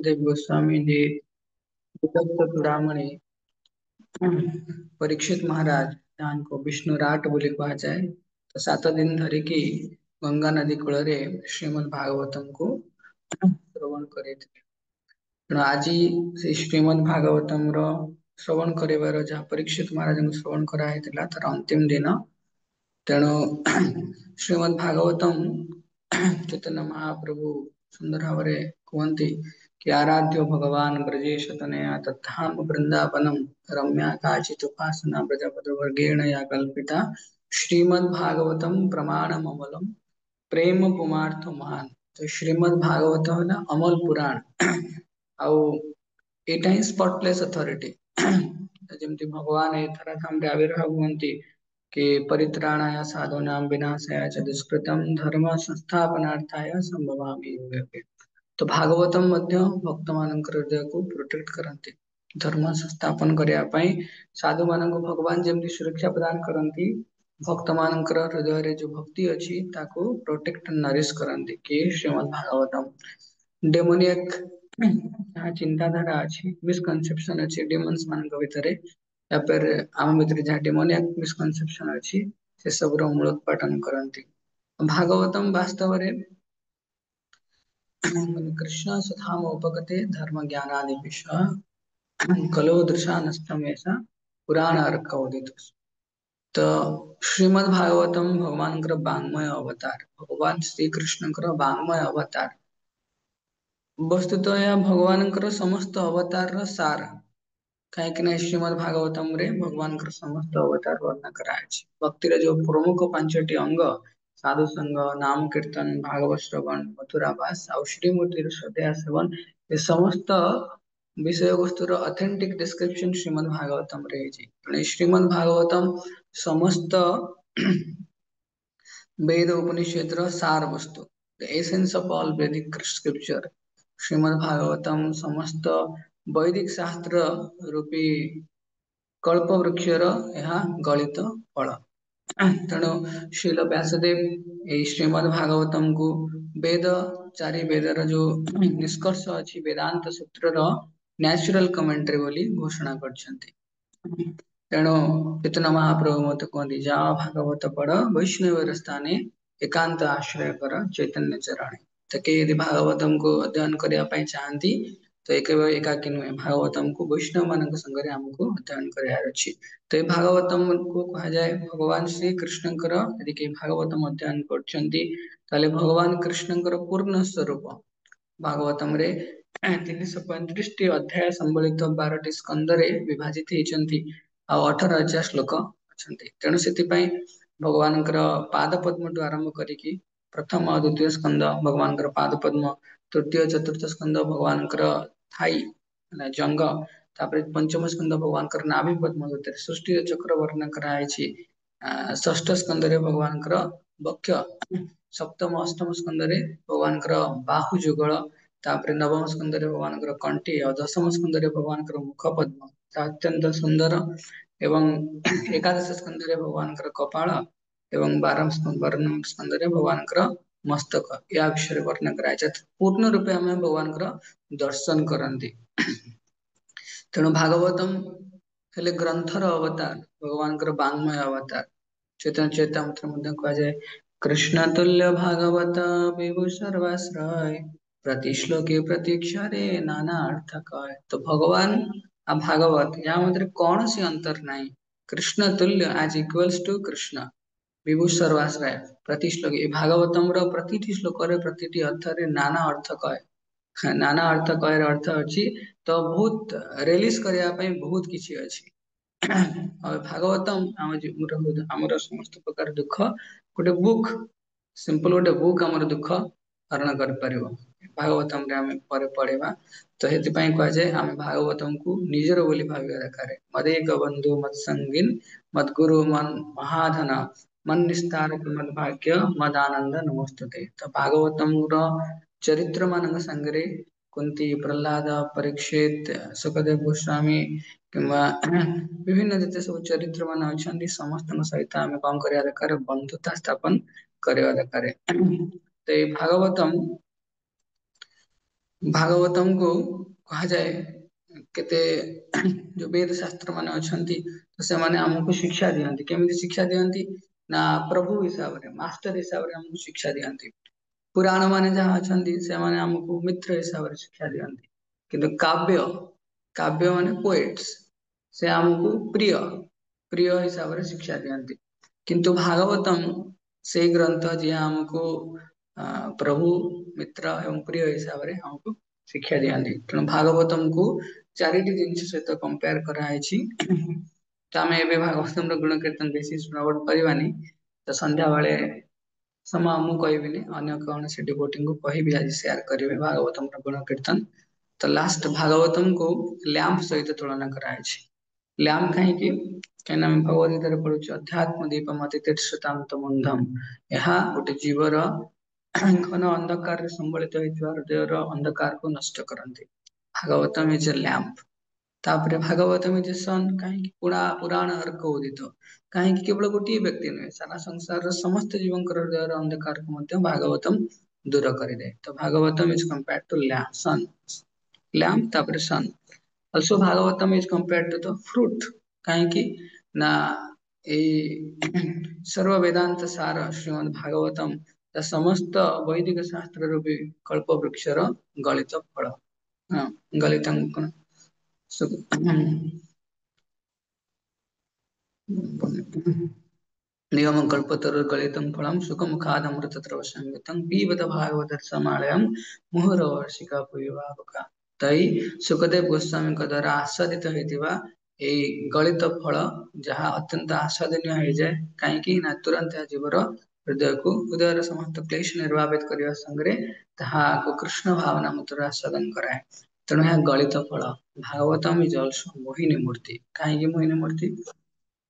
सुखदेव गोस्वामी जी चूड़ामणि परीक्षित महाराज को विष्णुराट बोली कहा जाए तो 7 दिन धरिकी गंगा नदी कूल श्रीमद् भागवतम को श्रवण करे तेणु आज से श्रीमद् भागवतम श्रवण कर जहाँ परीक्षित महाराज को श्रवण कराई तार अंतिम दिन तेणु श्रीमद् भागवतम चैतन्य महाप्रभु सुंदर भाव कहते कि आराध्य भगवान ब्रजेश तनया तत्धाम वृंदावनम रम्या काचित उपासना प्रजापति वर्गेण या कल्पिता श्रीमद् भागवतम प्रमाणम अमलम प्रेम पुमार्थ महान। तो श्रीमद् भागवत है ना अमल पुराण आउ एटा ही स्पॉटलेस अथॉरिटी जमती भगवान ए धराधाम रे आविर्भाव हुअंती कि परित्राणाय साधूनां विनाशाय च दुष्कृतम धर्म संस्थापनार्थाय संभवामि युगे। तो भागवतम मध्य भक्त मानकर हृदय को प्रोटेक्ट करते धर्म संस्थापन करने पाई साधु मान भगवान जमी सुरक्षा प्रदान करती भक्त मानकर हृदय रे जो भक्ति अच्छी ताको प्रोटेक्ट नरिश करती कि श्रीमद् भागवतम डेमोनियक जहाँ चिंताधारा अच्छी मिसकनसेप्शन अच्छी डेमन्स मान भीतर या फिर आम भीतर जहाँ डेमोनियक मिसकनसेप्शन अच्छी से सब मूलोत्पाटन करती भागवतम वास्तव में कृष्ण सुधाम उपगते धर्म ज्ञानादि कलो दृशा नष्टम ऐसा पुराण अर्क उदित। तो श्रीमद् भागवतम भगवान वांग्मय अवतार भगवान श्री कृष्ण वांग्मय अवतार वस्तुतः या भगवान समस्त अवतार सार कहीं श्रीमद् भागवतम रे भगवान समस्त अवतार वर्णन कराए भक्तिर जो प्रमुख 5टी अंग साधु संग नाम कीर्तन भागवत श्रवण मथुरावास और श्रीमूर्ति श्रद्धा सेवन ये समस्त विषय वस्तुर ऑथेंटिक डिस्क्रिप्शन श्रीमद् भागवतम रही श्रीमद् भागवतम समस्त वेद उपनिषद सार वस्तु द एसेंस ऑफ ऑल वैदिक स्क्रिप्चर श्रीमद् भागवतम समस्त वैदिक शास्त्र रूपी कल्प वृक्षर यहाँ गलित फल तेणु श्रील व्यासदेव श्रीमद् भागवतम को वेद चारि वेदर जो निष्कर्ष अच्छी वेदांत सूत्र नेचुरल कमेंट्री बोली घोषणा करछन्ति। तेणु चैतन्य महाप्रभु मत कहते जा भागवत पढ़ वैष्णव स्थाने एकांत आश्रय कर चैतन्य चरण तो के यदि भागवतम को अध्ययन करने चाहती तो एक एकाकी नुहे भागवतम को वैष्णव मान संगे आमको अध्ययन करार अच्छी। तो ये भागवतम को कहा जाए भगवान श्री कृष्ण यदि के भागवतम अध्ययन कर भगवान कृष्ण पूर्ण स्वरूप भागवतम रे 335 अध्याय संबलित 12टी स्कंद रे विभाजित होती 18,000 श्लोक अच्छा तेणु से भगवान पाद पद्म आरंभ करी प्रथम और द्वितीय स्कंद भगवान पाद पद्म तृतीय चतुर्थ स्कंद भगवान थाई जंग तापर पंचम स्कंद भगवान नाभि पद्म सृष्टि चक्र वर्णन कराई षष्ठ स्कंद रे भगवान वक्ष सप्तम अष्टम स्कंद रे भगवान बाहु जुगल तापर नवम स्कंद रे भगवान कंठी और दशम स्कंद रे भगवान मुख पद्म अत्यंत सुंदर एवं एकादश स्कंद रे भगवान कपाल एवं 12 स्कंद रे भगवान मस्तक या विषय वर्णन कराई पूर्ण रूपे आम भगवान दर्शन करती। तेणु भागवतम हेले ग्रंथर अवतार भगवान वांग्मय अवतार चैतन्य चैतन्य कह जाए कृष्ण तुल्य भागवत विभु सर्वाश्रय प्रति श्लोके प्रतीक्षरे नाना अर्थ कह। तो भगवान आ भागवत यहाँ मध्य कौन सी अंतर नहीं कृष्ण तुल्य एज इक्वल्स टू कृष्ण विभु सर्वाश्रय प्रति श्लोक भागवतम प्रति श्लोक प्रति अर्थ रे नाना अर्थ कहे नाना अर्थ कह अर्थ अच्छी तो बहुत रिलीज करने बहुत किसी अच्छी भागवतम आमर समस्त प्रकार दुख गोटे बुक सिंपल गोटे बुक आमर दुख हरण कर भागवतम रे आमे परे पढ़ेबा तो हेति कह जाए आम भागवतम को निजर बोली भाविया दरकार मदेक बंधु मत संगीन मत गुरु मन महाधन मन निस्तार मद भाग्य मद आनंद नमस्तुते। तो भागवतम चरित्र मान संगे कुंती प्रहलाद परीक्षित सुखदेव गोस्वामी किंवा विभिन्न जिते सब चरित्र मान अच्छा समस्त सहित आम कौन करवा दरकार बंधुता स्थापन करवा दरकार। तो ये भागवतम भागवतम को कहा जाए केते जो वेद शास्त्र माने अछंती तो से माने हमको शिक्षा दियंती केमिति शिक्षा दियंती ना प्रभु हिसाब रे मास्टर हिसाब रे हमको शिक्षा दियंती पुराण माने जहाँ अछंती से माने हमको मित्र हिसाब रे शिक्षा दियंती किंतु काव्य काव्य माने पोएट्स से हमको प्रिय प्रिय हिसाब रे शिक्षा दियंती किंतु भागवतम से ग्रंथ जे हमको प्रभु मित्र एवं प्रिय हिसाब रे हमको शिक्षा दियंती तेणु भागवतम को चारिटी जिनिस सहित कंपेयर कराଯାଇଛି तो आम ए भागवतम गुण कीर्तन बेसी श्रवण करवानी तो संध्या बेले समय मु कहबिनी अन्य कौन से डिवोटी को कहबी आज शेयर करेंगे भागवतम गुण कीर्तन तो लास्ट भागवतम को लैंप सहित तुलना कराଯାଇଛି लैंप कहीं कहीं भगवद गीता पढ़ुचे अध्यात्म दीपम अति तीर्थतांत बंधम यह गोटे जीवर घन अंधकार संबलित होता हृदय अंधकार को नष्ट करती भागवतम इज ए लैंप तापरे भागवतम इज ए सन कहीं पुराण अर्क उदित कहीं केवल गोटे व्यक्ति नुहे सारा संसार समस्त जीवन हृदय अंधकार को भागवतम दूर करे तो Bhagavatam is compare to lamp sun lamp तापरे sun also Bhagavatam is compare to the fruit कहीं ना ए सर्व वेदांत सार श्रीमद् भागवतम समस्त वैदिक शास्त्र रूपी कल्प वृक्षर गलित फल हाँ गलित नियमं कल्पतरुर्गलितं फलं सुखमुखादमृतत्र संयुतं पिबत भागवतत्समालयं मुहुरवर्षिका पूयवावका तई सुखदेव गोस्वामी का द्वारा आस्वादित होइतिबा एई गलित फल जहाँ अत्यंत आस्वादनीय हो जाए कहीं ना तुरंत जीवर हृदय को हृदय समस्त क्लेश निर्वापित करने संगे ताहाको कृष्ण भावना मतर आस्वादन कराए तेणु यह गलित फल भागवतम इज अल्सो मोहिनी मूर्ति कहीं मोहिनी मूर्ति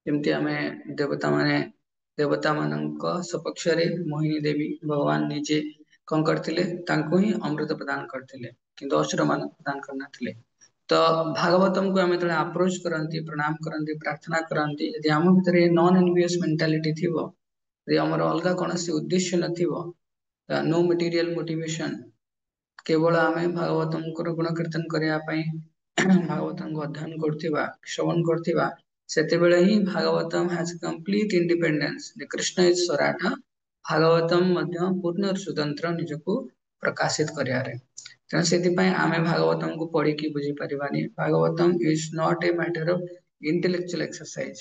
ଯେମିତି ଆମେ ଦେବତା ମାନଙ୍କ ସପକ୍ଷରେ ମୋହିନୀ ଦେବୀ ଭଗବାନ ନିଜେ କଣ କରିଥିଲେ ତାଙ୍କୁ ହିଁ ଅମୃତ ପ୍ରଦାନ କରିଥିଲେ କିନ୍ତୁ ଅସୁର ମାନଙ୍କୁ ପ୍ରଦାନ କରିନଥିଲେ ତ ଭାଗବତମକୁ ଆମେ ଯେତେବେଳେ ଆପ୍ରୋଚ କରନ୍ତି ପ୍ରଣାମ କରନ୍ତି ପ୍ରାର୍ଥନା କରନ୍ତି ଯଦି ଆମ ଭିତରେ ନନ୍ ଏନଭିୟସ୍ ମେଣ୍ଟାଲିଟି ଥିବ ଯଦି ଆମର ଅଲଗା କୌଣସି ଉଦ୍ଦେଶ୍ୟ ନଥିବ नो मटेरियल मोटिवेशन केवल आमे भागवतमଙ୍କର गुण कीर्तन କରିବା ପାଇଁ भागवतम को अध्ययन करथिबा श्रवण करथिबा सेतेबेले ही Bhagavatam has complete independence the Krishna is स्वराट भागवतम ମଧ୍ୟ ପୂର୍ଣ୍ଣ ସ୍ୱତନ୍ତ୍ର ନିଜକୁ ପ୍ରକାଶିତ କରିବାରେ ତେଣୁ ସେଥିପାଇଁ ଆମେ ଭାଗବତମକୁ ପଢିକି ବୁଝିପାରିବାନି Bhagavatam is not a matter of intellectual exercise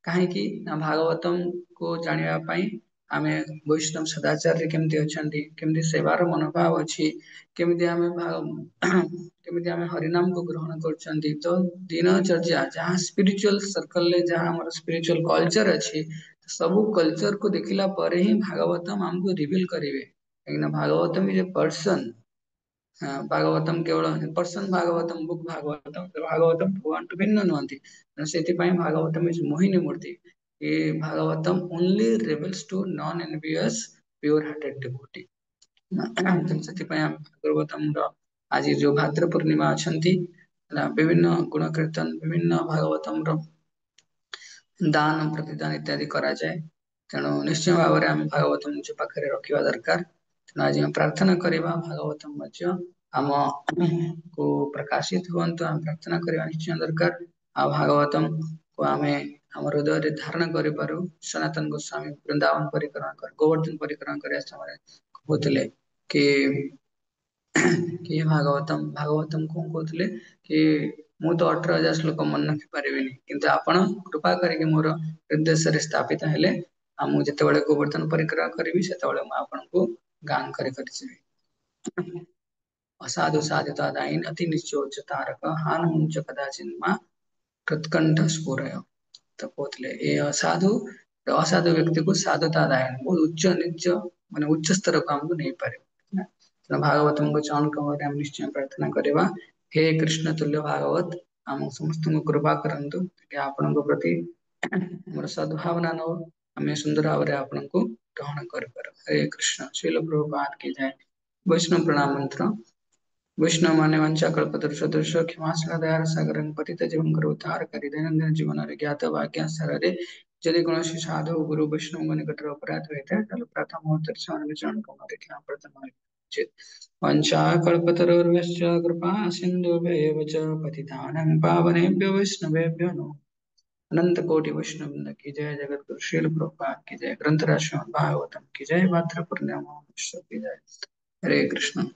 କାହିଁକି ନା ଭାଗବତମକୁ ଜାଣିବା ପାଇଁ ଆମେ ବୈଷ୍ଣବ ସଦାଚାରରେ କେମିତି ଅଛନ୍ତି କେମିତି ସେବାର ମନୋଭାବ ଅଛି କେମିତି ଆମେ ହରିନାମକୁ ଗ୍ରହଣ କରୁଛନ୍ତି ତ ଦିନଚର୍ଯ୍ୟା ଯାହା ସ୍ପିରିଚୁଆଲ सर्कल जहाँ हमारा स्पिरिचुअल कल्चर अच्छी ସବୁ कल्चर को देखिला ପରେ ହିଁ भागवतम हमको रिवील करेंगे लेकिन Bhagavatam is a person Bhagavatam केवल पर्सन भागवतम बुक भागवतम भगवान टू भिन्न नुहंती ସେଥିପାଇଁ भागवतम इज मोहिनी मूर्ति ये Bhagavatam only reveals to non envious pure hearted devotee ସେଥିପାଇଁ ଆମେ ଭାଗବତମର ଆଜି ଯୋଉ ଭାଦ୍ର ପୂର୍ଣ୍ଣିମା ଅଛନ୍ତି विभिन्न गुण कीर्तन विभिन्न भागवतम दान प्रतिदान इत्यादि करा जाए तेणु निश्चय भाव में आम भागवतम निज पाखे रखा दरकार तेणु आज प्रार्थना करवा भागवतम आम को प्रकाशित हूँ आम प्रार्थना करवा निश्चय दरकार आ भागवतम को आम आम हृदय धारण करूँ सनातन गोस्वामी वृंदावन परिक्रमा कर गोवर्धन परिक्रमा करने समय कहते कि कि भागवतम भागवतम कौन कहते कि मु तो 18,000 श्लोक मन रखी पारि किंतु आपण कृपा करके मोर हृदय स्थापित हेले मु जिते गोवर्धन परिक्रमा करी से आपको गान कर असाधु साधिता दायीन अति निश्चोच तारक हान मुंच कदाचिन्मा कृतकंठ स्फुरय तो कहते ये असाधु व्यक्ति को साधुता दायन बहुत उच्च निच मान उच्च स्तर को हमको नहीं पारे भागवतम को चरण कमल हम निश्चय प्रार्थना करवा हे कृष्ण तुल्य भागवत आम समस्त कृपा करंतु आपण प्रति मोर सद्भावना नो आम सुंदर भाव आपण को ग्रहण कर हरे कृष्ण श्रील प्रभुपाद की जय वैष्णव प्रणाम मंत्र वैष्णव माने वंशा कल्पतरुष सदृश क्षमाशील दयार सागर पतित जीवन करो उद्धार करी दैनंदिन जीवन रे ज्ञात वाक्य सररे यदि कौन साधु गुरु वैष्णव निकटर अपराध होता है प्रथम मुहूर्त चरण कमल देखा प्रथम वंशाकल्पतरुर्भ्यश्च कृपा सिन्धुभ्येव च पतितानां पावनेभ्यो वैष्णवेभ्यो नमो। अनंत कोटि वैष्णव की जय, जगत गुरु श्रील प्रभुपाद की जय, ग्रंथ भागवतम की जय, मात्र पुण्य की जय। हरे कृष्ण।